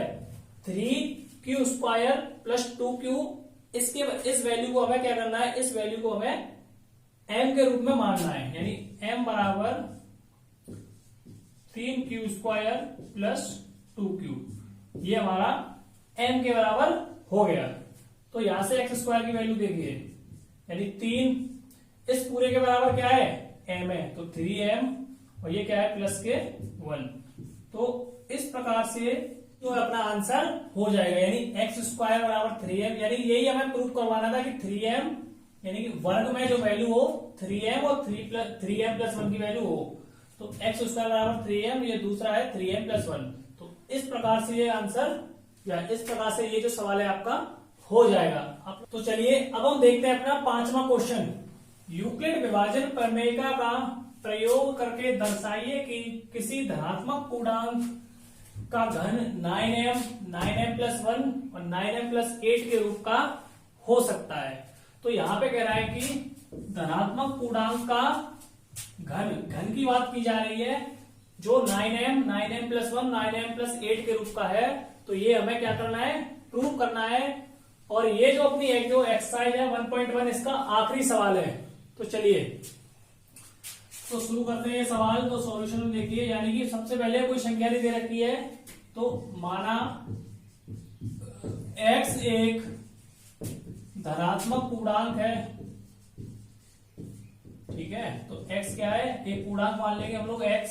3q स्क्वायर प्लस 2q, इसके इस वैल्यू को हमें क्या करना है, इस वैल्यू को हमें m के रूप में मानना है, यानी m बराबर 3q स्क्वायर प्लस 2q, ये हमारा m के बराबर हो गया। तो यहां से x स्क्वायर की वैल्यू देखिए, यानी 3 इस पूरे के बराबर क्या है m है, तो 3m, और ये क्या है प्लस के 1। तो इस प्रकार से तो अपना आंसर हो जाएगा, यानी x स्क्वायर बराबर 3m, यानी यही हमें प्रूफ करवाना था कि 3m यानी कि वर्ग में जो वैल्यू हो 3m और 3m+1 की वैल्यू हो, तो x स्क्वायर बराबर 3m, ये दूसरा है 3m+1। तो इस प्रकार से ये आंसर या इस प्रकार से ये जो सवाल है आपका हो जाएगा। तो चलिए अब हम देखते हैं अपना 5वां क्वेश्चन। यूक्लिड विभाजन प्रमेयिका का प्रयोग करके दर्शाइए कि किसी धनात्मक पूर्णांक का घन 9m प्लस 1 और 9m प्लस 8 के रूप का हो सकता है। तो यहां पे कह रहा है कि धनात्मक पूर्णांक का घन की बात की जा रही है जो 9m प्लस 1 9m प्लस 8 के रूप का है। तो ये हमें क्या करना है, प्रूव करना है। और ये जो अपनी एक जो एक्सरसाइज है 1.1 इसका आखिरी सवाल है। तो चलिए तो शुरू करते हैं ये सवाल। तो सॉल्यूशन में देखिए, यानी कि सबसे पहले कोई संख्या नहीं दे रखी है, तो माना x एक धनात्मक पूर्णांक है, ठीक है। तो x क्या है, एक पूर्णांक मान लेंगे हम लोग x।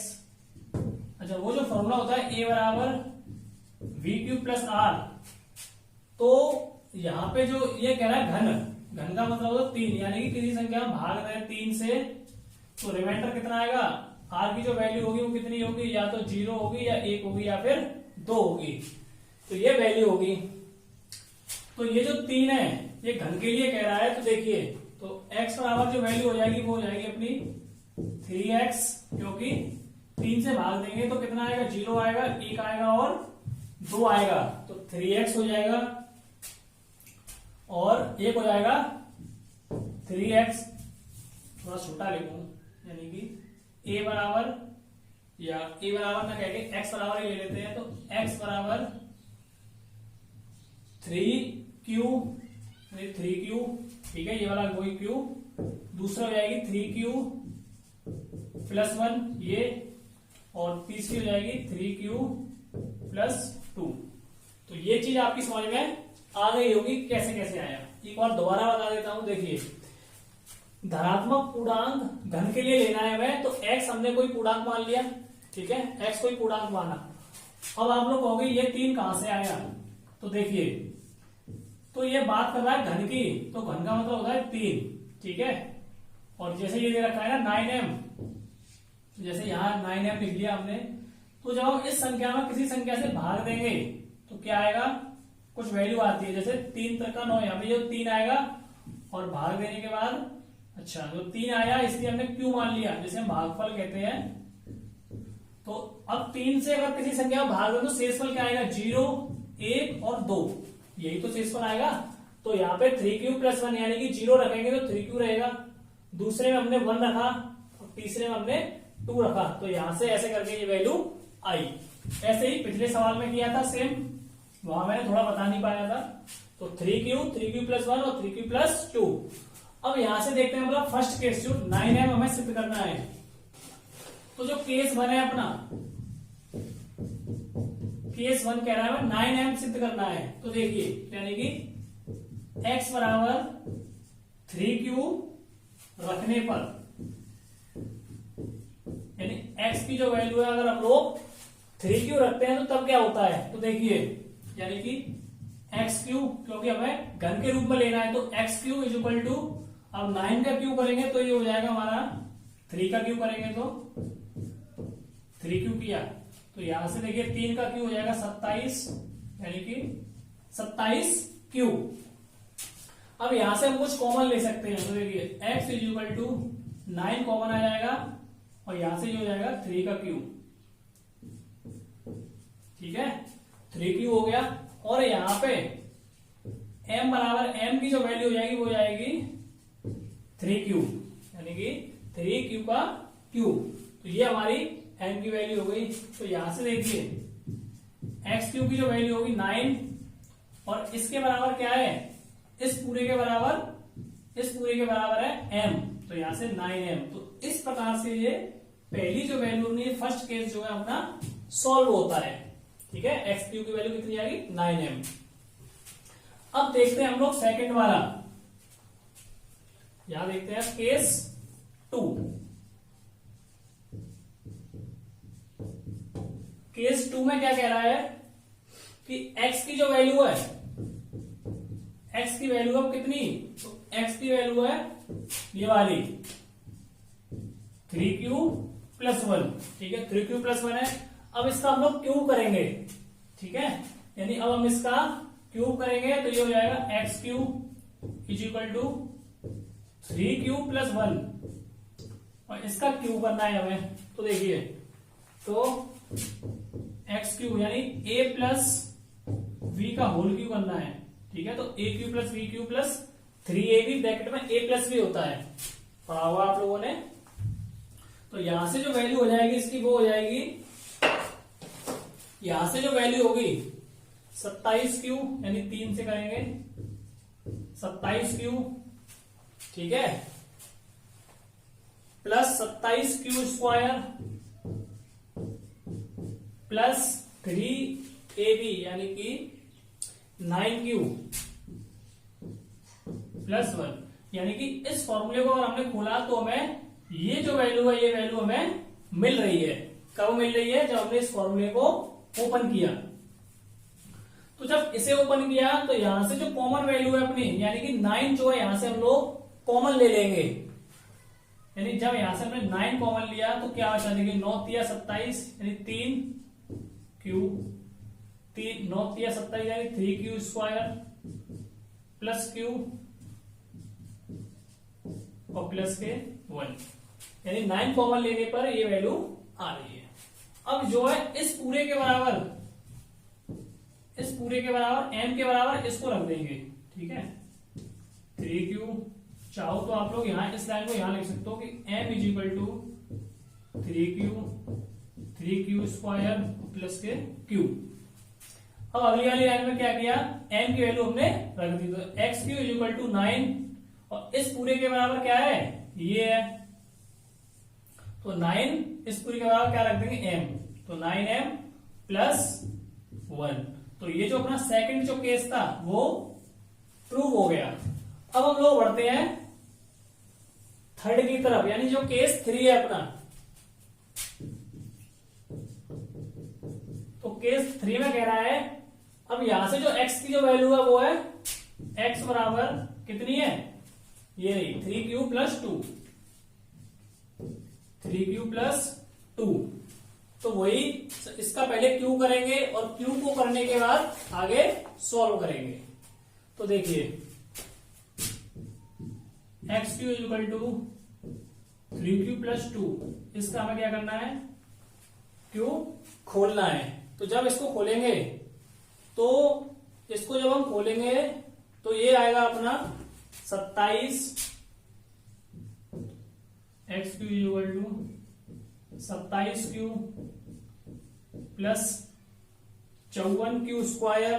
अच्छा, वो जो फॉर्मूला होता है a बराबर वी क्यू प्लस आर, तो यहां पे जो ये कह रहा है घन का मतलब होता है 3, यानी कि किसी संख्या में भाग रहे 3 से, तो रिमाइंडर कितना आएगा, आर की जो वैल्यू होगी वो कितनी होगी, या तो 0 होगी या 1 होगी या फिर 2 होगी। तो ये वैल्यू होगी। तो ये जो 3 है ये घन के लिए कह रहा है। तो देखिए, तो x बराबर जो वैल्यू हो जाएगी वो हो जाएगी अपनी 3x, क्योंकि 3 से भाग देंगे तो कितना आएगा, 0 आएगा, 1 आएगा और 2 आएगा। तो 3x हो जाएगा और 1 हो जाएगा 3x, थोड़ा छोटा लिखूं, यानी कि a बराबर, या a बराबर ना कह के x बराबर ही ले लेते हैं। तो x बराबर 3q, ठीक है, ये वाला वही q, दूसरा हो जाएगी 3q प्लस 1 ये, और तीसरी हो जाएगी 3q प्लस 2। तो ये चीज आपकी समझ में आ गई होगी कैसे कैसे आया। एक बार दोबारा बता देता हूं। देखिए, धनात्मक पूर्णांक घन के लिए लेना है हमें, तो x हमने कोई पूर्णांक मान लिया, ठीक है, x कोई पूर्णांक माना। अब आप लोग कहोगे ये 3 कहां से आया। तो देखिए, तो ये बात कर रहा है घन की, तो घन का मतलब होता है 3, ठीक है। और जैसे ये दे रखा है ना 9m, जैसे यहां 9m लिख लिया हमने, तो जब हम इस संख्या में किसी संख्या से भाग देंगे तो क्या आएगा, कुछ वैल्यू आती है, जैसे 3 तक का 9, यहाँ पे जो 3 आएगा, और भाग देने के बाद, अच्छा जो 3 आया इसलिए हमने क्यू मान लिया, जैसे हम भागफल कहते हैं। तो अब 3 से अगर किसी संख्या में भाग दे तो शेषफल क्या आएगा, 0, 1 और 2, यही तो शेषफल आएगा। तो यहाँ पे 3q प्लस 1, यानी कि 0 रखेंगे तो 3q रहेगा, दूसरे में हमने 1 रखा और तीसरे में हमने 2 रखा। तो यहां से ऐसे करके ये वैल्यू आई। ऐसे ही पिछले सवाल में किया था सेम, वहां मैंने थोड़ा बता नहीं पाया था। तो 3q प्लस 1 और 3q प्लस 2। अब यहां से देखते हैं मतलब फर्स्ट केस जो 9m हमें सिद्ध करना है। तो जो केस 1 है अपना, केस 1 कह रहा है 9m सिद्ध करना है। तो देखिए, यानी कि x बराबर 3q रखने पर, यानी x की जो वैल्यू है अगर हम लोग 3q रखते हैं तो तब क्या होता है। तो देखिए, यानी कि x3, क्योंकि हमें घन के रूप में लेना है, तो x3 इज इक्वल टू, अब 9 का क्यू करेंगे तो ये हो जाएगा हमारा 3 का क्यू करेंगे तो 3q किया। तो यहां से देखिए 3 का क्यू हो जाएगा 27, यानी कि 27q। अब यहां से हम कुछ कॉमन ले सकते हैं। तो देखिए x is equal to 9 common आ जाएगा, और यहां से ये हो जाएगा 3 का क्यू, ठीक है, 3q हो गया। और यहां पे m बराबर, m की जो वैल्यू हो जाएगी वो हो जाएगी 3q, यानी कि 3q का q। तो ये हमारी m की वैल्यू हो गई। तो यहां से देखिए x3 की जो वैल्यू होगी 9, और इसके बराबर क्या है, इस पूरे के बराबर है m, तो यहां से 9m। तो इस प्रकार से ये पहली जो वैल्यू नहीं, फर्स्ट केस जो है अपना सॉल्व होता है, ठीक है। x3 की वैल्यू कितनी आएगी, 9m। अब देखते हैं हम लोग सेकंड वाला, यहां देखते हैं केस 2। केस 2 में क्या कह रहा है कि x की जो वैल्यू है, x की वैल्यू अब कितनी, तो x की वैल्यू है ये वाली 3q प्लस 1, ठीक है, 3q प्लस 1 है। अब इसका हम लोग क्यूब करेंगे, ठीक है, यानी अब हम इसका क्यूब करेंगे तो ये हो जाएगा x cube is equal to 3q plus 1, और इसका क्यूब करना है हमें। तो देखिए, तो एक्स क्यू यानी ए प्लस वी का होल क्यू करना है। ठीक है, तो A cube plus B cube plus 3ab bracket में ए प्लस वी होता है, पढ़ा हुआ आप लोगों ने। तो यहां से जो वैल्यू हो जाएगी इसकी वो हो जाएगी, यहां से जो वैल्यू होगी 27 क्यू यानी 3 से करेंगे 27 क्यू, ठीक है, plus 27 Q square plus 3ab यानी कि 9 क्यू प्लस 1 यानी कि इस फॉर्मूले को अगर हमने खोला तो हमें ये जो वैल्यू है ये वैल्यू हमें मिल रही है। कब मिल रही है? जब हमने इस फॉर्मूले को ओपन किया। तो जब इसे ओपन किया तो यहां से जो कॉमन वैल्यू है अपनी यानी कि 9 जो है यहां से हम लोग कॉमन ले लेंगे, यानी जब यहां से हमने 9 कॉमन लिया तो क्या बचा? देखिए 9 तिया 27 यानी 3 क्यू, 9 तिया 27 यानी 3 क्यू स्क्वायर प्लस क्यू और प्लस के 1 यानी 9 कॉमन लेने पर ये वैल्यू आ रही है। अब जो है इस पूरे के बराबर m के बराबर इसको रख देंगे। ठीक है, 3q, चाहो तो आप लोग यहां इस लाइन को यहां लिख सकते हो कि m is equal to 3q square plus के q। अब अगली वाली लाइन में क्या किया? m की वैल्यू हमने रख दी, तो xq इज इक्वल टू 9 और इस पूरे के बराबर क्या है? ये है, तो 9 इस पूरे के बराबर क्या रख देंगे? m, तो 9m प्लस 1। तो ये जो अपना सेकंड जो केस था वो प्रूव हो गया। अब हम लोग बढ़ते हैं थर्ड की तरफ, यानी जो केस 3 है अपना। तो केस 3 में कह रहा है अब यहां से जो x की जो वैल्यू है वो है x बराबर कितनी है? ये रही 3q प्लस 2, 3q प्लस 2। तो वही इसका पहले q करेंगे और q को करने के बाद आगे सॉल्व करेंगे। तो देखिए x cube equal to 3q plus 2, इसका हमें क्या करना है? q खोलना है। तो जब इसको खोलेंगे तो इसको जब हम खोलेंगे तो ये आएगा अपना 27 x cube equal to 27q plus 54q square,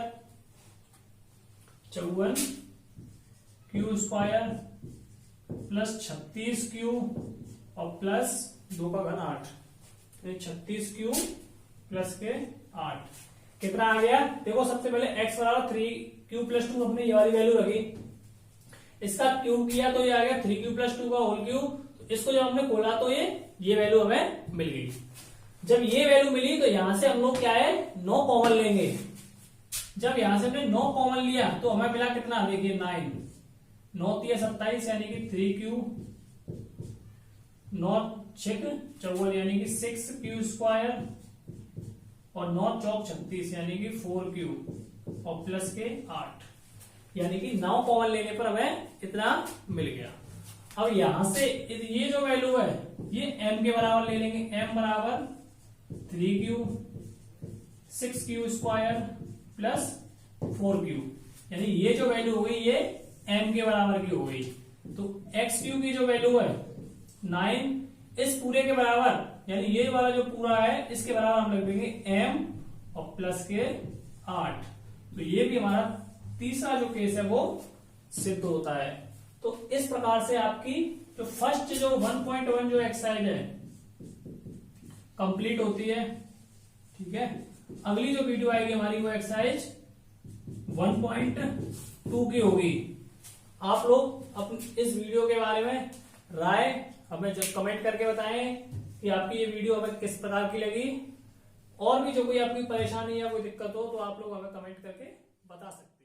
54q square plus 36q और प्लस 2 का घन 8, 36q प्लस के 8 कितना आ गया? देखो सबसे पहले x बराबर 3q प्लस 2 हमने ये वाली वैल्यू रखी, इसका क्यूब किया तो ये आ गया 3q प्लस 2 का होल क्यूब। इसको जब हमने खोला तो ये वैल्यू हमें मिल गई। जब ये वैल्यू मिली तो यहां से हम लोग क्या है? 9 कॉमन लेंगे। जब यहां से हमने 9 कॉमन लिया तो हमें मिला कितना? देखिए 9, 9 तिया 27 यानी कि 3q, 9 6 54 यानी कि 6q स्क्वायर और 9 चौक 36 यानी कि 4q और प्लस के 8 यानी कि 9 कॉमन लेने पर हमें इतना मिल गया। अब यहां से ये जो वैल्यू है ये m के बराबर ले लेंगे, m बराबर 3q 6q square plus 4q यानी ये जो वैल्यू हो गई ये m के बराबर की हो गई। तो xq की जो वैल्यू है 9 इस पूरे के बराबर यानी ये वाला जो पूरा है इसके बराबर हम लिख देंगे m और प्लस के 8। तो ये भी हमारा तीसरा जो केस है वो सिद्ध होता है। तो इस प्रकार से आपकी जो फर्स्ट जो 1.1 जो एक्सरसाइज है कंप्लीट होती है। ठीक है, अगली जो वीडियो आएगी हमारी वो एक्सरसाइज 1.2 की होगी। आप लोग अपने इस वीडियो के बारे में राय हमें जब कमेंट करके बताएं कि आपकी ये वीडियो हमें किस प्रकार की लगी, और भी जो कोई आपकी परेशानी या कोई दिक्कत हो तो आप लोग हमें कमेंट करके बता सकते हैं।